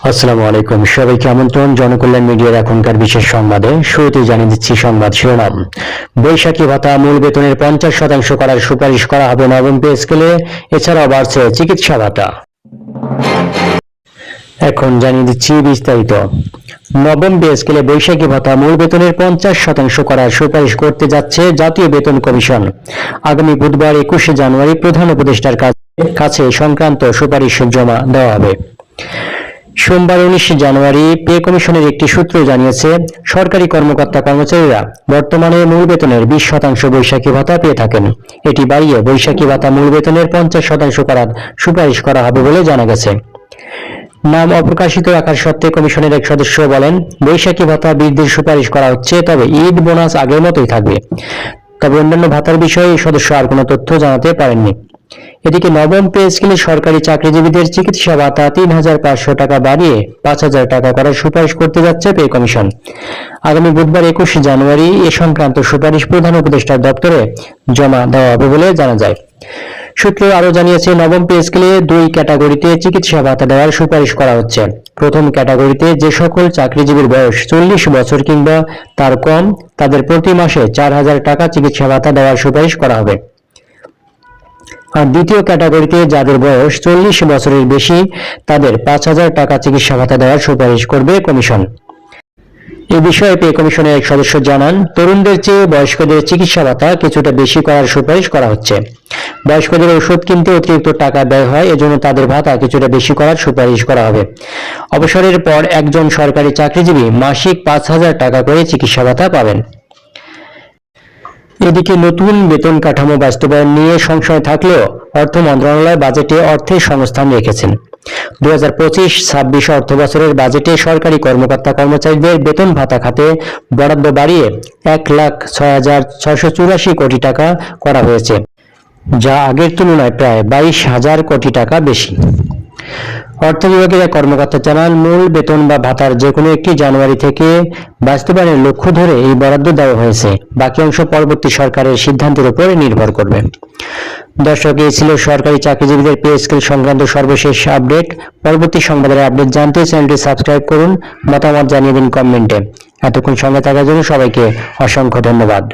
আসসালামু আলাইকুম, সবাইকে আমন্ত্রণ জনকল্যাণ মিডিয়ার এখনকার বিশেষ সংবাদে। শুরুতেই জানিয়ে দিচ্ছি সংবাদ শিরোনাম। বৈশাখী ভাতা মূল বেতনের 50% করার সুপারিশ করা হবে নবম পে স্কেলে, এছাড়াও বাড়ছে চিকিৎসা ভাতা। এখন জানিয়ে দিচ্ছি বিস্তারিত। নবম পে স্কেলে বৈশাখী ভাতা মূল বেতনের 50% করার সুপারিশ করতে যাচ্ছে জাতীয় বেতন কমিশন। আগামী বুধবার 21 জানুয়ারি প্রধান উপদেষ্টার কাছে সংক্রান্ত সুপারিশ জমা দেওয়া হবে। সোমবার 19 জানুয়ারি পে কমিশনের একটি সূত্র জানিয়েছে, সরকারি কর্মকর্তা কর্মচারীরা বর্তমানে মূল বেতনের 20% বৈশাখী ভাতা পেয়ে থাকেন। এটি বাড়িয়ে বৈশাখী ভাতা মূল বেতনের 50% করার সুপারিশ করা হবে বলে জানা গেছে। নাম অপ্রকাশিত রাখার সত্ত্বে কমিশনের এক সদস্য বলেন, বৈশাখী ভাতা বৃদ্ধির সুপারিশ করা হচ্ছে, তবে ঈদ বোনাস আগের মতোই থাকবে। তবে অন্যান্য ভাতার বিষয়ে এই সদস্য আর কোনো তথ্য জানাতে পারেননি। এদিকে নবম পে স্কেলে সরকারি চাকরিজীবীদের চিকিৎসা ভাতা 3,500 টাকা বাড়িয়ে 5,000 টাকা করার সুপারিশ করতে যাচ্ছে পে কমিশন। আগামী বুধবার 21 জানুয়ারি এ সংক্রান্ত সুপারিশ প্রধান উপদেষ্টার দপ্তরে জমা দেওয়া হবে বলে জানা যায়। সূত্র আরো জানিয়েছে, নবম পে স্কেলে 2 ক্যাটাগরিতে চিকিৎসা ভাতা দেওয়ার সুপারিশ করা হচ্ছে। প্রথম ক্যাটাগরিতে যে সকল চাকরিজীবীর বয়স 40 বছর কিংবা তার কম, তাদের প্রতি মাসে 4,000 টাকা চিকিৎসা ভাতা দেওয়ার সুপারিশ করা হবে। আর দ্বিতীয় ক্যাটাগরিতে যাদের বয়স 40 বছরের বেশি, তাদের 5,000 টাকা চিকিৎসা ভাতা দেওয়ার সুপারিশ করবে কমিশন। এ বিষয়ে পে কমিশনের এক সদস্য জানান, তরুণদের চেয়ে বয়স্কদের চিকিৎসা ভাতা কিছুটা বেশি করার সুপারিশ করা হচ্ছে। বয়স্কদের ওষুধ কিনতে অতিরিক্ত টাকা ব্যয় হয়, এজন্য তাদের ভাতা কিছুটা বেশি করার সুপারিশ করা হবে। অবসরের পর একজন সরকারি চাকরিজীবী মাসিক 5,000 টাকা করে চিকিৎসা ভাতা পাবেন। এদিকে নতুন বেতন কাঠামো বাস্তবায়ন নিয়ে সংশয় থাকলেও অর্থ মন্ত্রণালয় বাজেটে অর্থের সংস্থান রেখেছেন। 2025-26 অর্থ বছরের বাজেটে সরকারি কর্মকর্তা কর্মচারীদের বেতন ভাতা খাতে বরাদ্দ বাড়িয়ে 1,06,684 কোটি টাকা করা হয়েছে, যা আগের তুলনায় প্রায় 22,000 কোটি টাকা বেশি। অর্থ বিভাগের এক কর্মকর্তা জানান, মূল বেতন বা ভাতার যে কোনো একটি জানুয়ারি থেকে বাস্তবায়নের লক্ষ্য ধরে এই বরাদ্দ দেওয়া হয়েছে। বাকি অংশ পরবর্তী সরকারের সিদ্ধান্তের উপর নির্ভর করবে। দর্শক, এই ছিল সরকারি চাকরিজীবীদের পে স্কেল সংক্রান্ত সর্বশেষ আপডেট। পরবর্তী সংবাদের আপডেট জানতে চ্যানেলটি সাবস্ক্রাইব করুন, মতামত জানিয়ে দিন কমেন্টে। এতক্ষণ সঙ্গে থাকার জন্য সবাইকে অসংখ্য ধন্যবাদ।